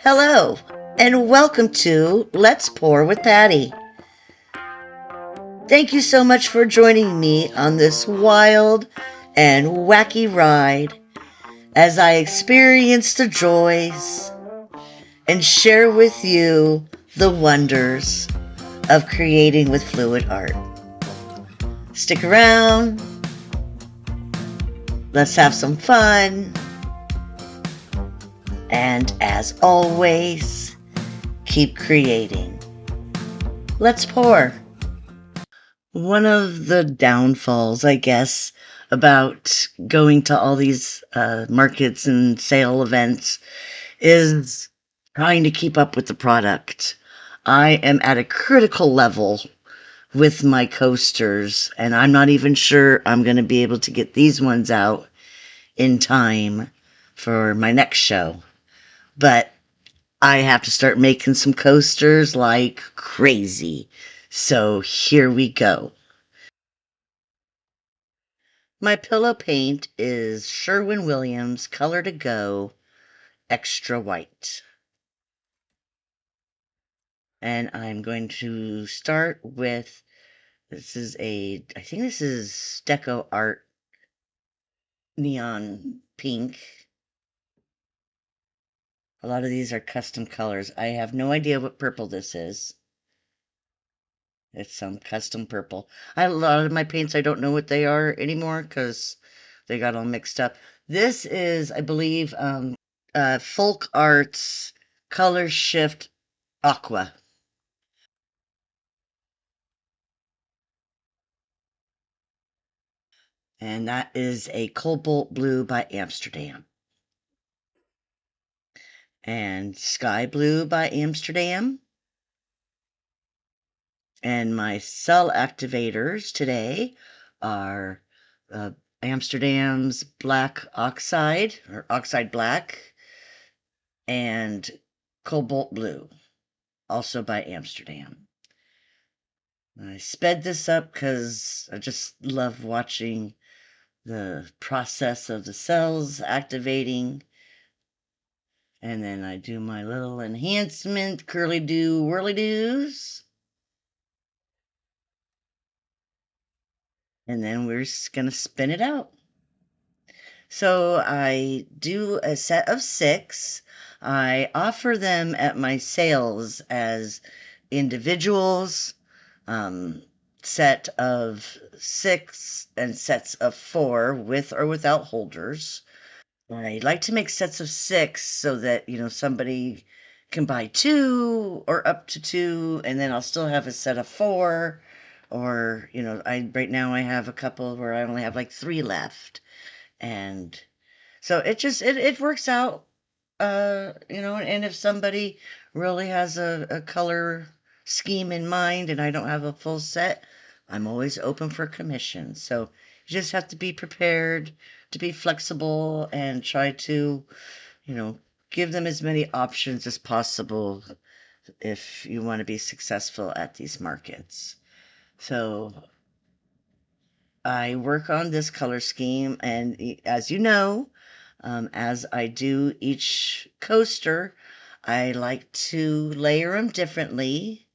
Hello, and welcome to Let's Pour with Patty. Thank you so much for joining me on this wild and wacky ride as I experience the joys and share with you the wonders of creating with fluid art. Stick around, let's have some fun, and as always, keep creating. Let's pour. One of the downfalls, I guess, about going to all these markets and sale events is trying to keep up with the product. I am at a critical level with my coasters, and I'm not even sure I'm going to be able to get these ones out in time for my next show. But I have to start making some coasters like crazy. So here we go. My pillow paint is Sherwin-Williams Color to Go Extra White. And I'm going to start with, I think this is Deco Art Neon Pink. A lot of these are custom colors. I have no idea what purple this is. It's some custom purple. A lot of my paints, I don't know what they are anymore because they got all mixed up. This is, I believe, Folk Arts Color Shift Aqua. And that is a Cobalt Blue by Amsterdam. And Sky Blue by Amsterdam. And my cell activators today are Amsterdam's Black Oxide, or Oxide Black, and Cobalt Blue, also by Amsterdam. I sped this up because I just love watching the process of the cells activating. And then I do my little enhancement, curly do, whirly doos. And then we're just going to spin it out. So I do a set of 6. I offer them at my sales as individuals, um, set of 6 and sets of 4 with or without holders. I like to make sets of 6 so that, somebody can buy 2 or up to 2, and then I'll still have a set of 4. Or, right now I have a couple where I only have like 3 left. And so it works out, and if somebody really has a color scheme in mind and I don't have a full set, I'm always open for commission. So you just have to be prepared to be flexible and try to, you know, give them as many options as possible if you want to be successful at these markets. So I work on this color scheme, and as you know, as I do each coaster, I like to layer them differently,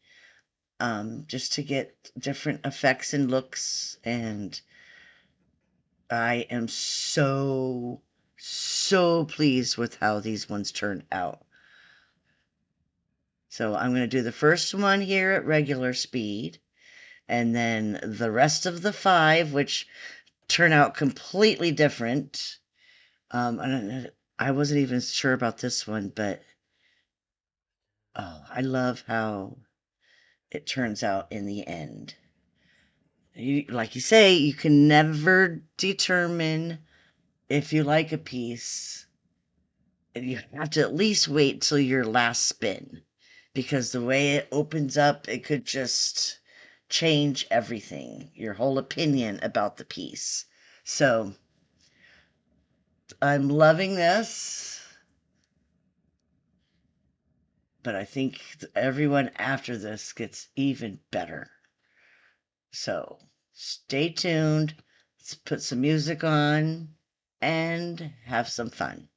just to get different effects and looks. And I am so, so pleased with how these ones turned out. So I'm going to do the first one here at regular speed, and then the rest of the 5, which turn out completely different. I wasn't even sure about this one, but oh, I love how it turns out in the end. Like you say, you can never determine if you like a piece. You have to at least wait till your last spin, because the way it opens up, it could just change everything, your whole opinion about the piece. So I'm loving this. But I think everyone after this gets even better. So stay tuned. Let's put some music on and have some fun.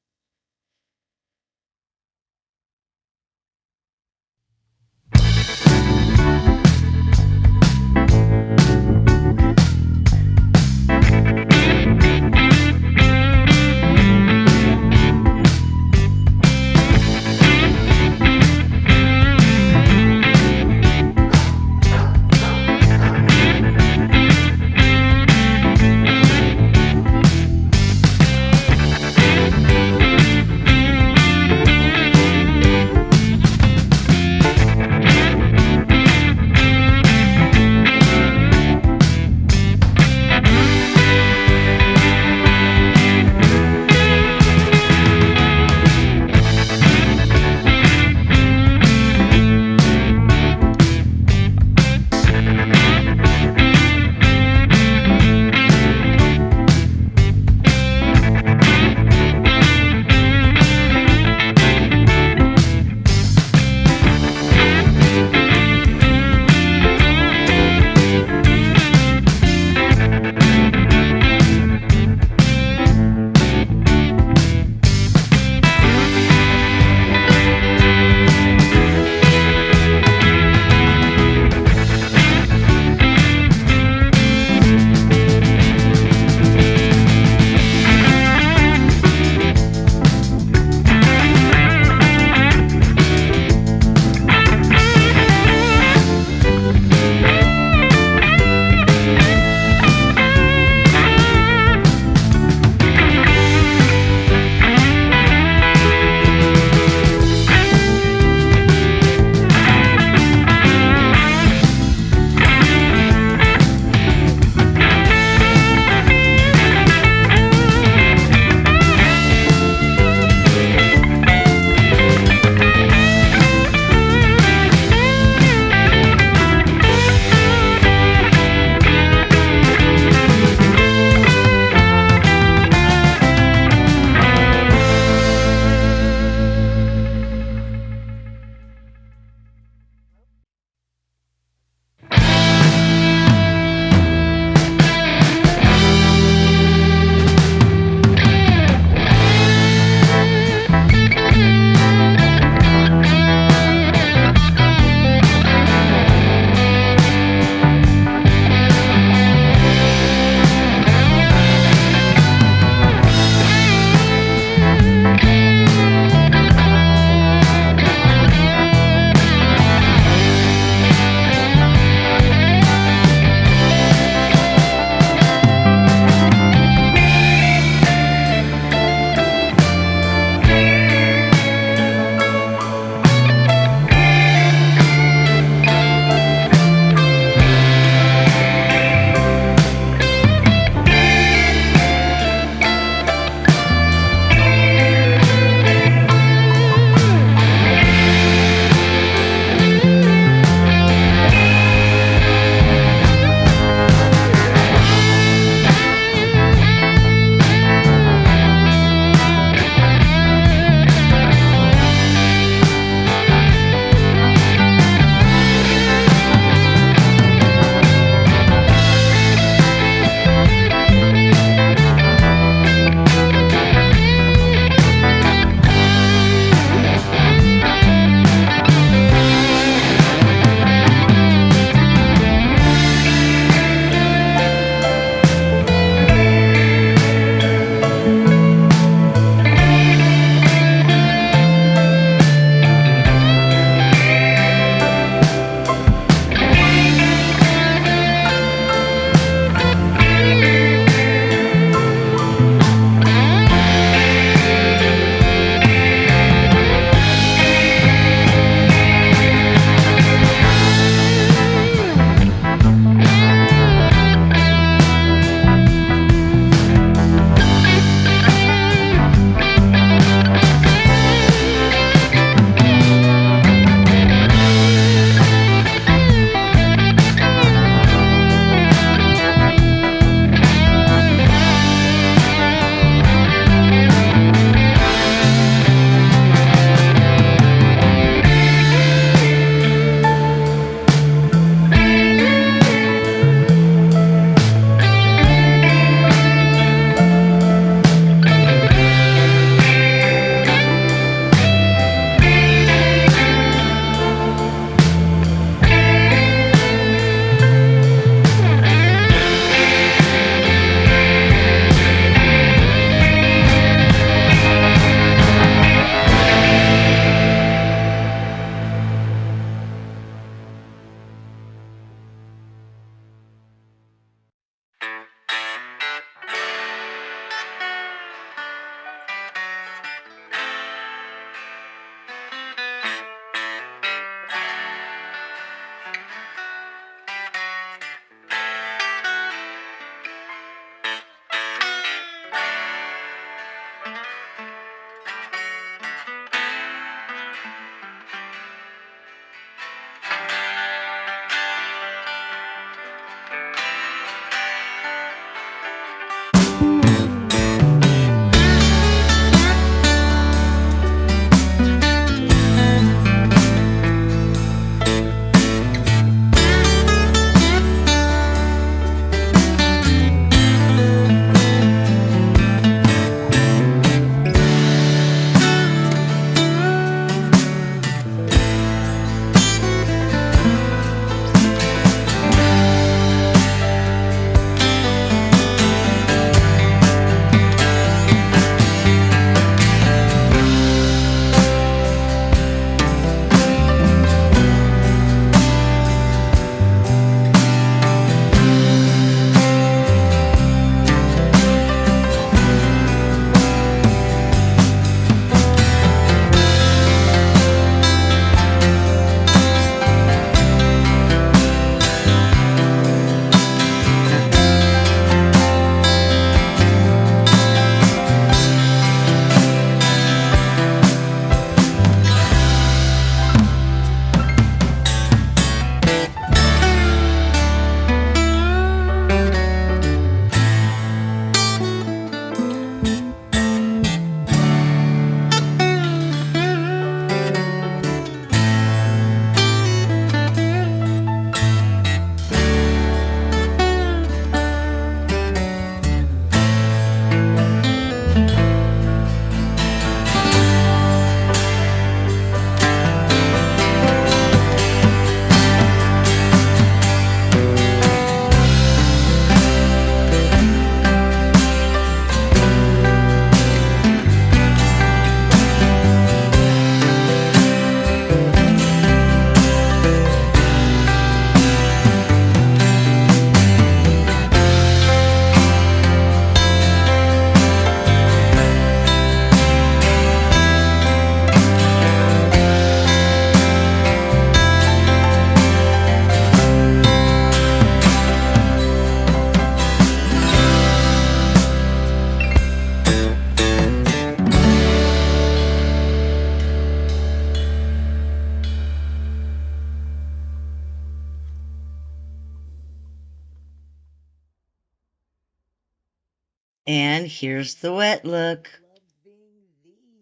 And here's the wet look.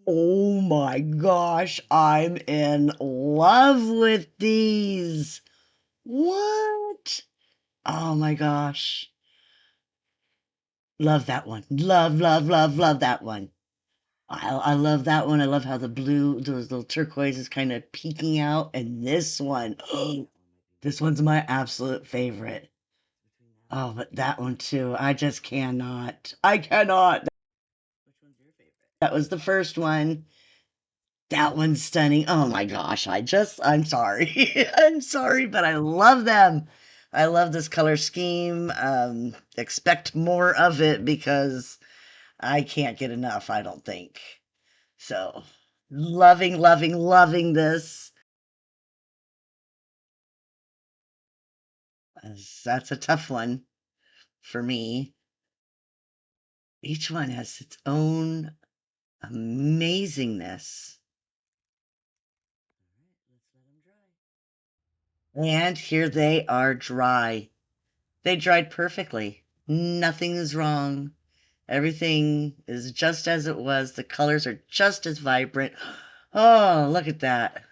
Oh my gosh, I'm in love with these. What? Oh my gosh. Love that one. Love, love, love, love that one. I love that one. I love how the blue, those little turquoise is kind of peeking out. And this one, this one's my absolute favorite. Oh, but that one too. I just cannot. I cannot. Which one's your favorite? That was the first one. That one's stunning. Oh my gosh. I'm sorry. I'm sorry, but I love them. I love this color scheme. Expect more of it because I can't get enough, I don't think. So, loving, loving, loving this. That's a tough one for me. Each one has its own amazingness. And here they are dry. They dried perfectly. Nothing is wrong. Everything is just as it was. The colors are just as vibrant. Oh, look at that.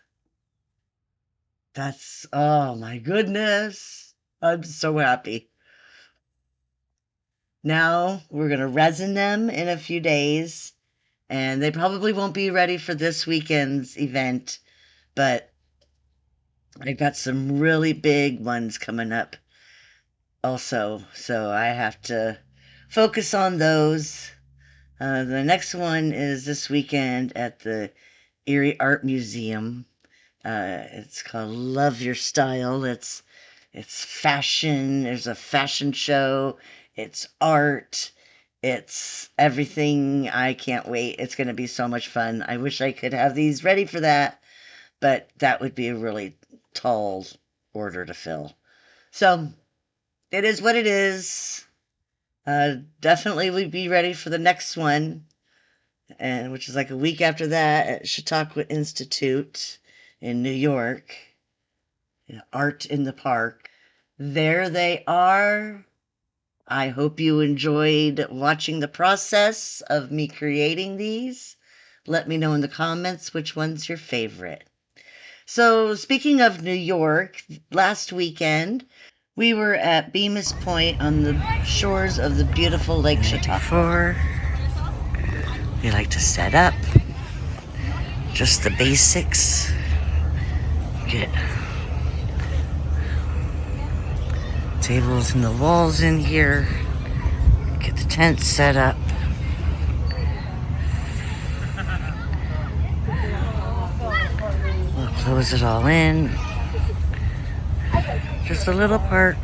That's, oh my goodness. I'm so happy. Now we're going to resin them in a few days, and they probably won't be ready for this weekend's event, but I've got some really big ones coming up also, so I have to focus on those. The next one is this weekend at the Erie Art Museum. It's called Love Your Style. It's fashion. There's a fashion show. It's art. It's everything. I can't wait. It's going to be so much fun. I wish I could have these ready for that, but that would be a really tall order to fill. So it is what it is. Definitely we'd be ready for the next one, and which is like a week after that at Chautauqua Institute in New York. Art in the Park. There they are. I hope you enjoyed watching the process of me creating these. Let me know in the comments which one's your favorite. So, speaking of New York, last weekend we were at Bemis Point on the shores of the beautiful Lake Chautauqua. We like to set up just the basics. Get tables and the walls in here. Get the tent set up. We'll close it all in. Just a little park.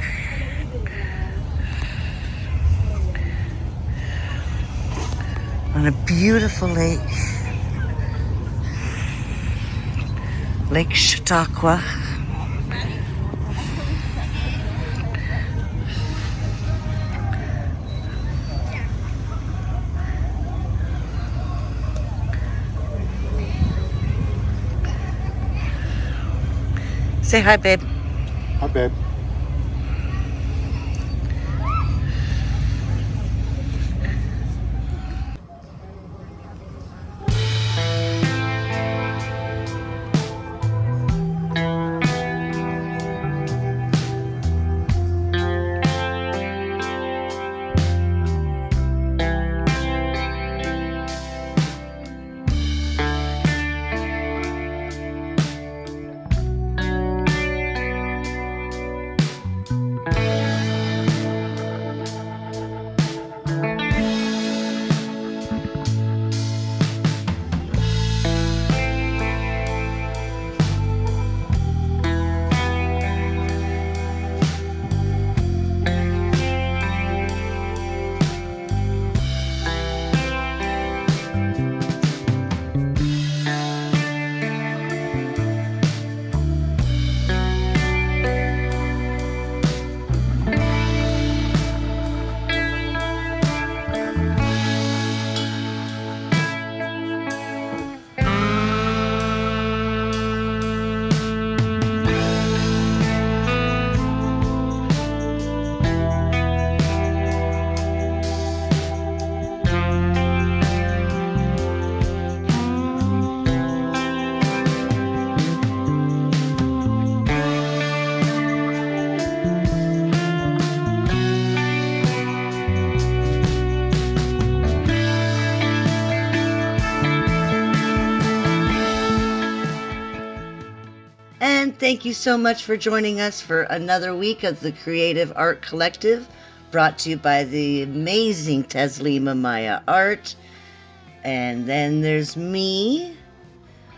On a beautiful lake. Lake Chautauqua. Say hi, babe. Hi, babe. thank you so much for joining us for another week of the Creative Art Collective, brought to you by the amazing Taslima Maya Art. And then there's me,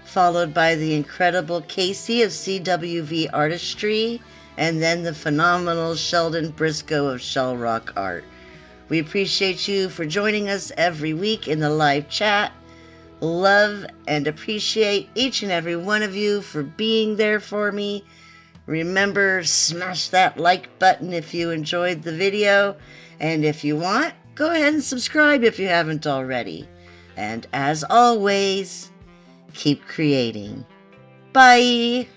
followed by the incredible Casey of CWV Artistry, and then the phenomenal Sheldon Briscoe of Shell Rock Art. We appreciate you for joining us every week in the live chat. Love and appreciate each and every one of you for being there for me. Remember, smash that like button if you enjoyed the video. And if you want, go ahead and subscribe if you haven't already. And as always, keep creating. Bye!